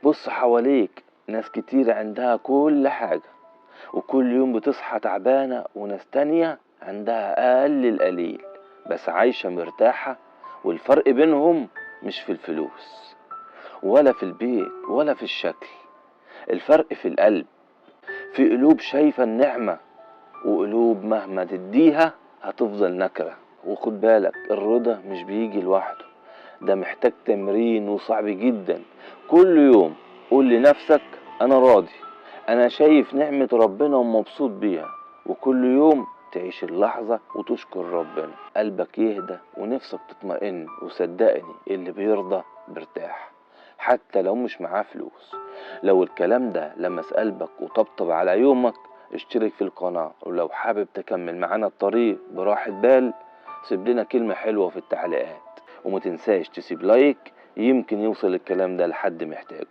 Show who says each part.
Speaker 1: بص حواليك، ناس كتير عندها كل حاجة وكل يوم بتصحى تعبانة، وناس تانية عندها أقل القليل بس عايشة مرتاحة. والفرق بينهم مش في الفلوس ولا في البيت ولا في الشكل، الفرق في القلب. في قلوب شايفة النعمة وقلوب مهما تديها هتفضل نكرة. وخد بالك، الرضا مش بيجي لوحده، ده محتاج تمرين وصعب جدا. كل يوم قول لنفسك انا راضي، انا شايف نعمة ربنا ومبسوط بيها. وكل يوم تعيش اللحظة وتشكر ربنا، قلبك يهدى ونفسك تطمئن. وصدقني اللي بيرضى بيرتاح حتى لو مش معاه فلوس. لو الكلام ده لمس قلبك وطبطب على يومك، اشترك في القناة. ولو حابب تكمل معانا الطريق براحة بال، سيب لنا كلمة حلوة في التعليقات. وما تنساش تسيب لايك، يمكن يوصل الكلام ده لحد محتاجه.